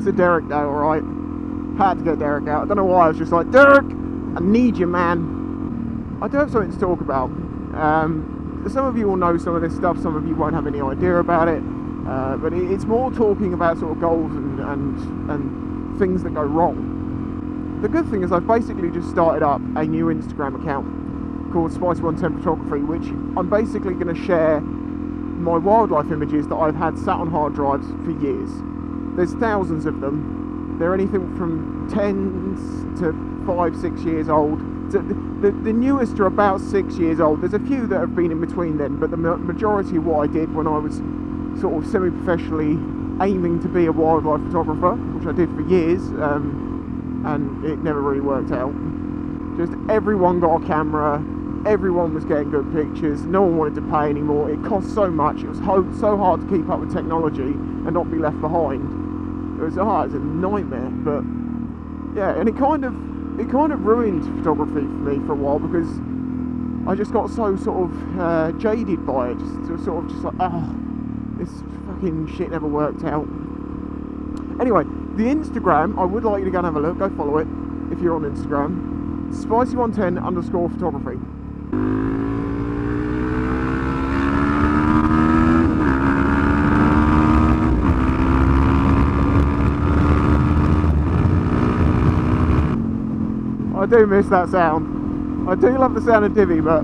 it's a Derek day, alright. Had to get Derek out. I don't know why, I was just like, Derek, I need you, man. I do have something to talk about. Some of you will know some of this stuff, some of you won't have any idea about it. But it's more talking about sort of goals and things that go wrong. The good thing is I've basically just started up a new Instagram account called Spicy110 Photography, which I'm basically going to share my wildlife images that I've had sat on hard drives for years. There's thousands of them. They're anything from 10s to 5, 6 years old. The newest are about 6 years old. There's a few that have been in between then, but the majority of what I did when I was sort of semi-professionally aiming to be a wildlife photographer, which I did for years, and it never really worked out. Just everyone got a camera, everyone was getting good pictures, no one wanted to pay anymore, it cost so much, it was so hard to keep up with technology and not be left behind. It was a nightmare, but yeah, and it kind of ruined photography for me for a while, because I just got so sort of jaded by it, just like, oh, this fucking shit never worked out. Anyway, the Instagram, I would like you to go and have a look, go follow it if you're on Instagram. Spicy110_photography. I do miss that sound. I do love the sound of DIVI, but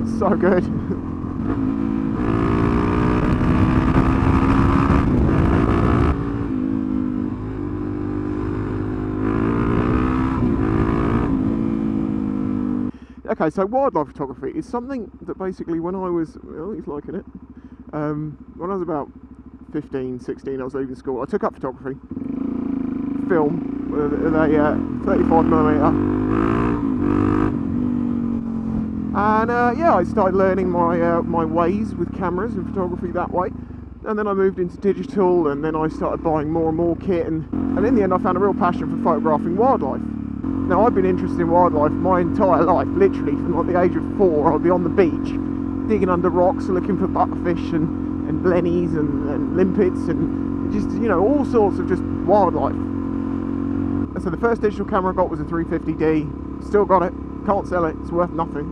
it's so good. Okay, so wildlife photography is something that basically when I was, well, he's liking it, when I was about 15, 16, I was leaving school, I took up photography, film, with a 35mm, and yeah, I started learning my ways with cameras and photography that way, and then I moved into digital, and then I started buying more and more kit, and in the end I found a real passion for photographing wildlife. Now, I've been interested in wildlife my entire life, literally from like the age of 4. I'll be on the beach, digging under rocks, looking for butterfish and blennies and limpets and just, you know, all sorts of just wildlife. And so the first digital camera I got was a 350D, still got it, can't sell it, it's worth nothing.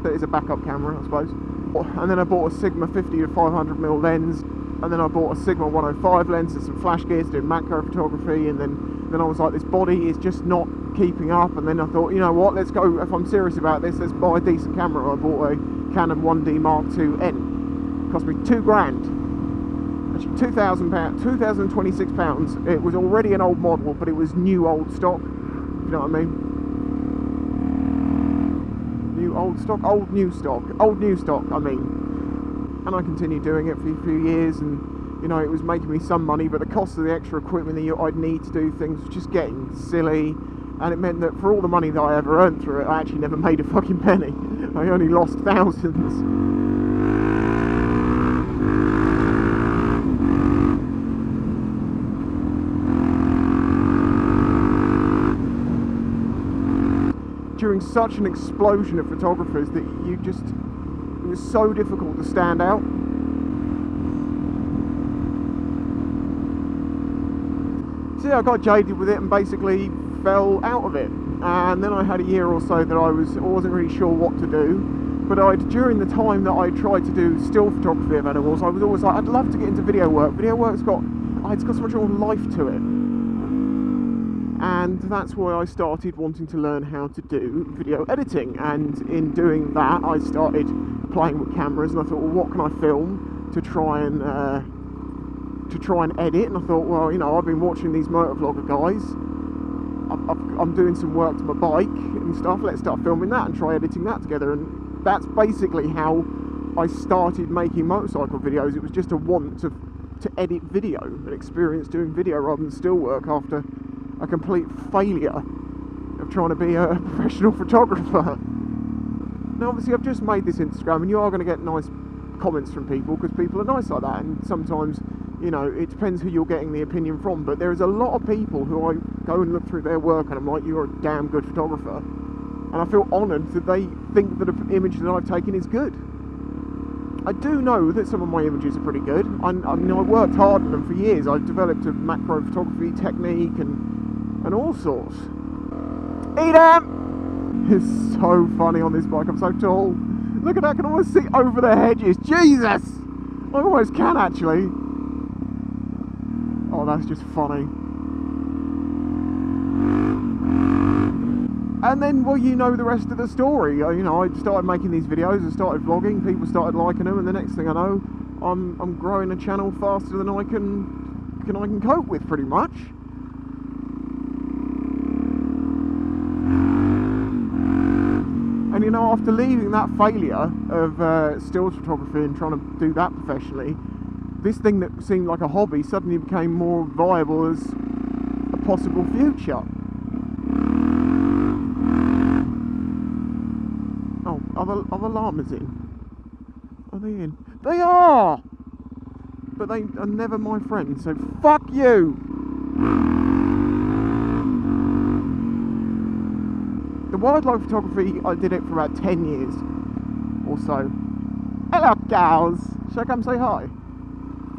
But it's a backup camera, I suppose. And then I bought a Sigma 50 to 500mm lens, and then I bought a Sigma 105 lens and some flash gears doing macro photography, and then I was like, this body is just not keeping up, and then I thought, you know what, let's go, if I'm serious about this, let's buy a decent camera. I bought a Canon 1D Mark II-N. It cost me £2,000. Actually, £2,000, £2,026. It was already an old model, but it was new old stock, if you know what I mean. New old stock? Old new stock. Old new stock, I mean. And I continued doing it for a few years, and you know, it was making me some money, but the cost of the extra equipment that I'd need to do things was just getting silly, and it meant that for all the money that I ever earned through it, I actually never made a fucking penny. I only lost thousands. During such an explosion of photographers that it was so difficult to stand out. So yeah, I got jaded with it and basically fell out of it. And then I had a year or so that I wasn't really sure what to do. But during the time that I tried to do still photography of animals, I was always like, I'd love to get into video work. Video work's got so much more life to it. And that's why I started wanting to learn how to do video editing. And in doing that, I started playing with cameras, and I thought, well, what can I film to try and edit? And I thought, well, you know, I've been watching these motovlogger guys. I'm doing some work to my bike and stuff. Let's start filming that and try editing that together. And that's basically how I started making motorcycle videos. It was just a want to edit video, an experience doing video rather than still work after a complete failure of trying to be a professional photographer. Now, obviously, I've just made this Instagram, and you are going to get nice comments from people because people are nice like that, and sometimes, you know, it depends who you're getting the opinion from, but there's a lot of people who I go and look through their work and I'm like, you're a damn good photographer, and I feel honoured that they think that the image that I've taken is good. I do know that some of my images are pretty good. I mean, I worked hard on them for years. I've developed a macro photography technique and all sorts. Edam! It's so funny on this bike. I'm so tall. Look at that, I can almost see over the hedges. Jesus! I almost can, actually. Oh, that's just funny. And then, well, you know the rest of the story. You know, I started making these videos, I started vlogging, people started liking them, and the next thing I know, I'm growing a channel faster than I can cope with, pretty much. And you know, after leaving that failure of stills photography and trying to do that professionally, this thing that seemed like a hobby suddenly became more viable as a possible future. Oh, are the llamas in? Are they in? They are! But they are never my friends, so fuck you! The wildlife photography, I did it for about 10 years or so. Hello, cows! Shall I come say hi?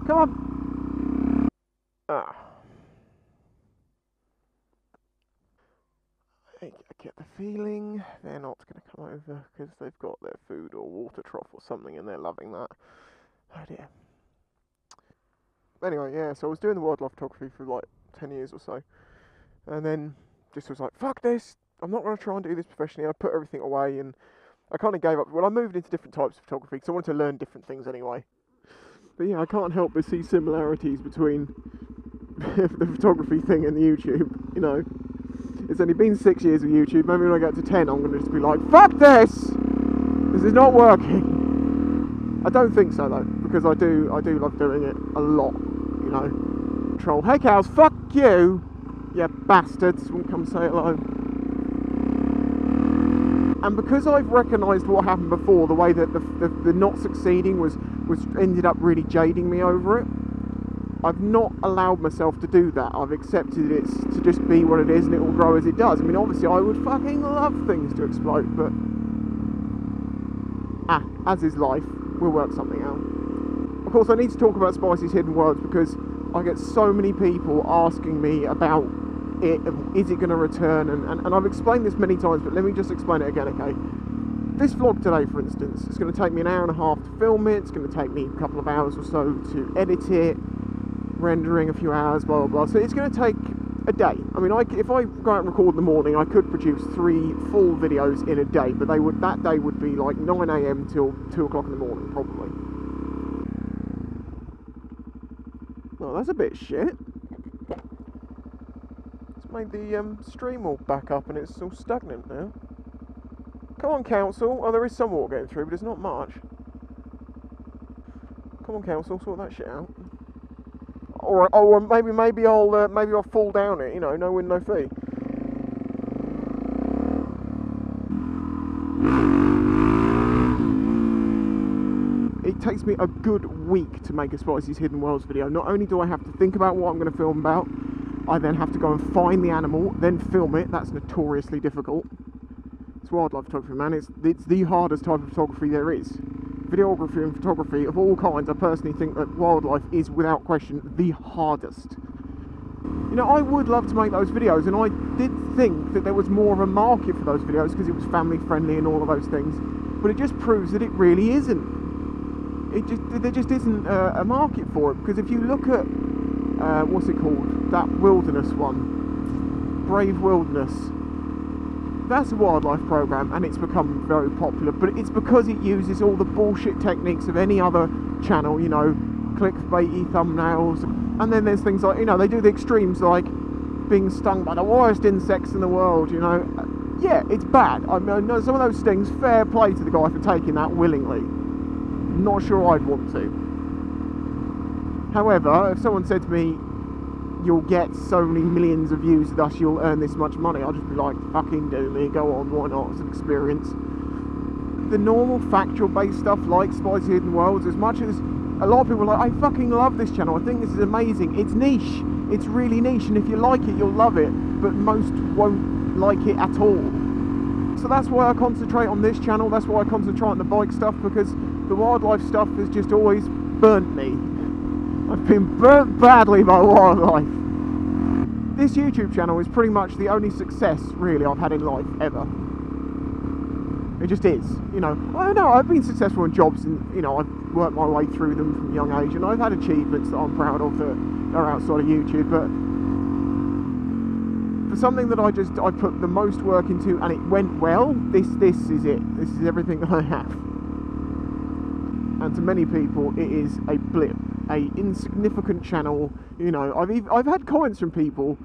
Come on! Ah. I get the feeling they're not going to come over because they've got their food or water trough or something and they're loving that. Oh dear. Anyway, yeah, so I was doing the wildlife photography for like 10 years or so. And then just was like, fuck this! I'm not going to try and do this professionally. I put everything away and I kind of gave up. Well, I moved into different types of photography because I wanted to learn different things anyway. But yeah, I can't help but see similarities between the photography thing and the YouTube, you know. It's only been 6 years of YouTube. Maybe when I get to 10, I'm going to just be like, fuck this! This is not working. I don't think so though, because I do love doing it a lot, you know. Troll, hey cows, fuck you! You bastards, won't come say hello. And because I've recognised what happened before, the way that the not succeeding was ended up really jading me over it, I've not allowed myself to do that. I've accepted it to just be what it is and it will grow as it does. I mean, obviously I would fucking love things to explode, but as is life, we'll work something out. Of course, I need to talk about Spicy's Hidden Worlds because I get so many people asking me about it, is it going to return, and I've explained this many times, but let me just explain it again, okay? This vlog today, for instance, it's going to take me an hour and a half to film it, it's going to take me a couple of hours or so to edit it, rendering a few hours, blah blah blah, so it's going to take a day. I mean, if I go out and record in the morning, I could produce 3 full videos in a day, but that day would be like 9 AM till 2 o'clock in the morning, probably. Well, that's a bit shit. Made the stream all back up and it's all stagnant now. Come on, council. Oh, there is some water getting through, but it's not much. Come on, council, sort that shit out. Or maybe I'll fall down it. You know, no win, no fee. It takes me a good week to make a Spicy's Hidden Worlds video. Not only do I have to think about what I'm going to film about, I then have to go and find the animal, then film it. That's notoriously difficult. It's wildlife photography, man. It's the hardest type of photography there is. Videography and photography of all kinds, I personally think that wildlife is, without question, the hardest. You know, I would love to make those videos, and I did think that there was more of a market for those videos because it was family friendly and all of those things. But it just proves that it really isn't. There just isn't a market for it, because if you look at what's it called? That wilderness one, Brave Wilderness. That's a wildlife program, and it's become very popular. But it's because it uses all the bullshit techniques of any other channel. You know, clickbaity thumbnails, and then there's things like, you know, they do the extremes like being stung by the worst insects in the world. You know, yeah, it's bad. I mean, some of those stings. Fair play to the guy for taking that willingly. Not sure I'd want to. However, if someone said to me, you'll get so many millions of views, thus you'll earn this much money, I'll just be like, fucking do me, go on, why not, it's an experience. The normal factual based stuff like Spicy's Hidden Worlds, as much as a lot of people are like, I fucking love this channel, I think this is amazing, it's niche, it's really niche, and if you like it, you'll love it, but most won't like it at all. So that's why I concentrate on this channel, that's why I concentrate on the bike stuff, because the wildlife stuff has just always burnt me. I've been burnt badly by wildlife. This YouTube channel is pretty much the only success, really, I've had in life, ever. It just is, you know. I don't know, I've been successful in jobs and, you know, I've worked my way through them from a young age, and I've had achievements that I'm proud of that are outside of YouTube, but for something that I put the most work into and it went well, this is it. This is everything that I have. And to many people, it is a blip, a insignificant channel. You know, I've had comments from people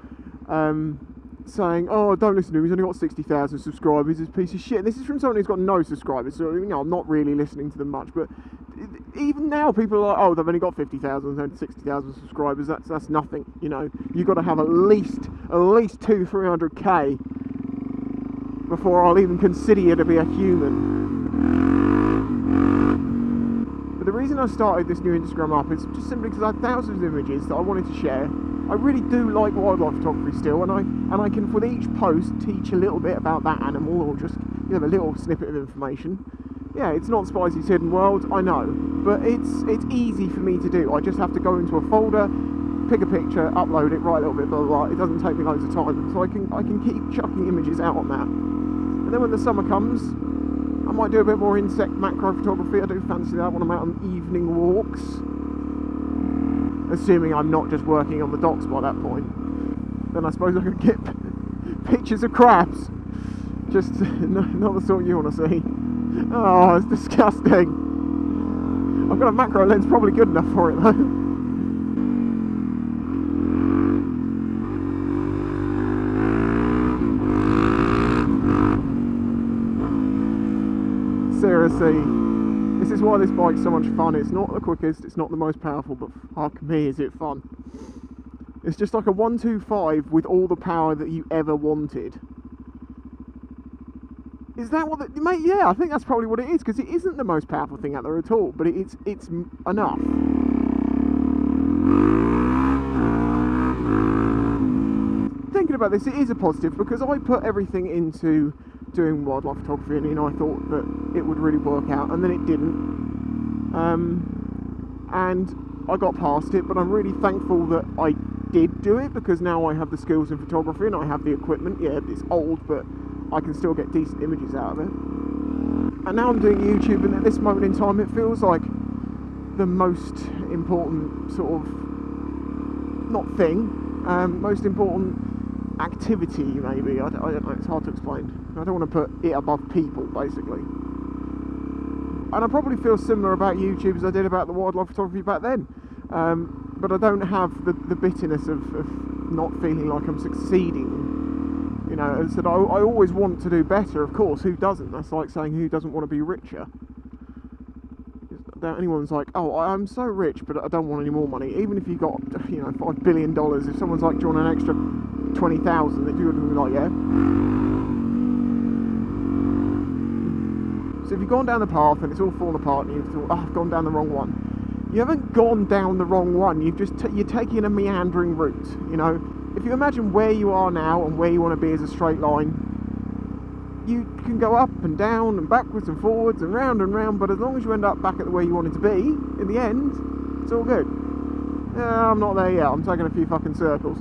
saying, "Oh, don't listen to him. He's only got 60,000 subscribers. He's a piece of shit." And this is from someone who's got no subscribers, so you know, I'm not really listening to them much. But even now, people are like, "Oh, they've only got 50,000 and 60,000 subscribers. That's nothing." You know, you've got to have at least 200-300k before I'll even consider you to be a human. The reason I started this new Instagram up is just simply because I had thousands of images that I wanted to share. I really do like wildlife photography still, and I can, with each post, teach a little bit about that animal, or just give a little snippet of information. Yeah, it's not Spicy's Hidden World, I know, but it's easy for me to do. I just have to go into a folder, pick a picture, upload it, write a little bit, blah blah blah. It doesn't take me loads of time, so I can keep chucking images out on that. And then when the summer comes, I might do a bit more insect macro photography. I do fancy that when I'm out on evening walks. Assuming I'm not just working on the docks by that point. Then I suppose I could get pictures of crabs. Just not the sort you want to see. Oh, it's disgusting. I've got a macro lens probably good enough for it though. Seriously, this is why this bike's so much fun. It's not the quickest, it's not the most powerful, but fuck me, is it fun. It's just like a 125 with all the power that you ever wanted. Is that what mate, yeah, I think that's probably what it is, because it isn't the most powerful thing out there at all, but it's enough. Thinking about this, it is a positive, because I put everything into doing wildlife photography, and you know, I thought that it would really work out, and then it didn't, and I got past it. But I'm really thankful that I did do it, because now I have the skills in photography and I have the equipment. Yeah, it's old, but I can still get decent images out of it. And now I'm doing YouTube, and at this moment in time it feels like the most important sort of, not thing, most important activity maybe, I don't know, it's hard to explain. I don't want to put it above people, basically. And I probably feel similar about YouTube as I did about the wildlife photography back then. But I don't have the bitterness of not feeling like I'm succeeding. You know, as I said, I always want to do better, of course, who doesn't? That's like saying, who doesn't want to be richer? Anyone's like, oh, I'm so rich, but I don't want any more money. Even if you got, you know, $5 billion, if someone's like, do you want an extra 20,000, that you would be like, yeah. So if you've gone down the path and it's all fallen apart, and you've thought, oh, I've gone down the wrong one. You haven't gone down the wrong one. You've just you're taking a meandering route. You know, if you imagine where you are now and where you want to be as a straight line, you can go up and down and backwards and forwards and round, but as long as you end up back at where you wanted to be, in the end, it's all good. Yeah, I'm not there yet. I'm taking a few fucking circles.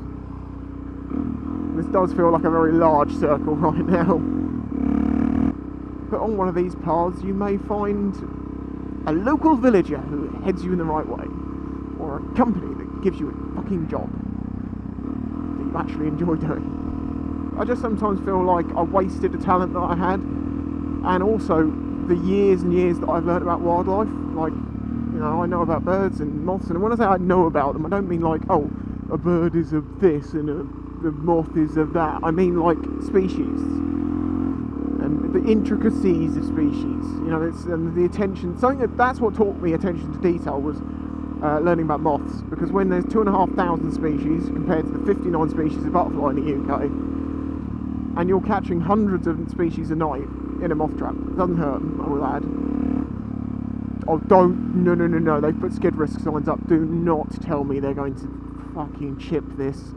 This does feel like a very large circle right now. But on one of these paths, you may find a local villager who heads you in the right way, or a company that gives you a fucking job that you actually enjoy doing. I just sometimes feel like I wasted the talent that I had, and also the years and years that I've learned about wildlife. Like, you know, I know about birds and moths, and when I say I know about them, I don't mean like, oh, a bird is of this and the moth is of that. I mean like species and the intricacies of species. You know, it's and the attention. That's what taught me attention to detail was learning about moths, because when there's 2,500 species compared to the 59 species of butterfly in the UK. And you're catching hundreds of species a night in a moth trap. It doesn't hurt them, I will add. Oh, no, they've put skid risk signs up. Do not tell me they're going to fucking chip this.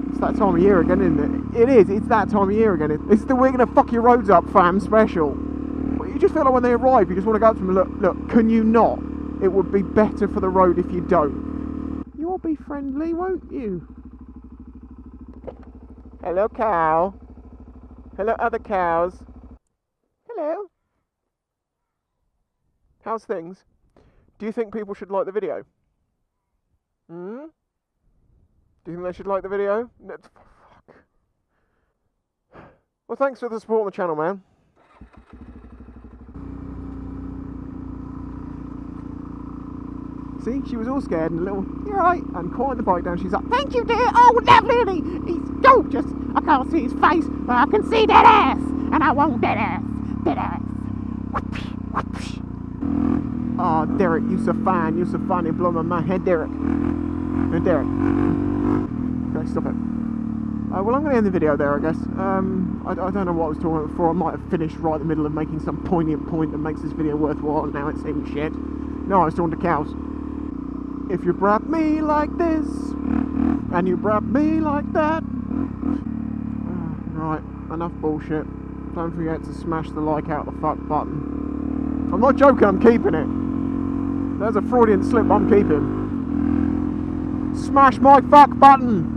It's that time of year again, isn't it? It is, it's that time of year again. It's the we're gonna fuck your roads up, fam special. You just feel like when they arrive, you just want to go up to them and look, can you not? It would be better for the road if you don't. You'll be friendly, won't you? Hello, cow. Hello, other cows. Hello. How's things? Do you think people should like the video? Hmm? Do you think they should like the video? No, fuck. Well, thanks for the support on the channel, man. See, she was all scared and a little, you're right, and caught the bike down. She's like, thank you, dear. Oh, lovely. He's gorgeous. I can't see his face, but I can see that ass. And I want that ass. That ass. Oh, Derek, you're so fine. You're so funny. Blowing my head, Derek. Hey, Derek. Okay, stop it. Well, I'm going to end the video there, I guess. I don't know what I was talking about before. I might have finished right in the middle of making some poignant point that makes this video worthwhile. Now it seems shit. No, I was talking to cows. If you brap me like this, and you brap me like that. Right, enough bullshit. Don't forget to smash the like out the fuck button. I'm not joking, I'm keeping it. There's a Freudian slip, I'm keeping. Smash my fuck button!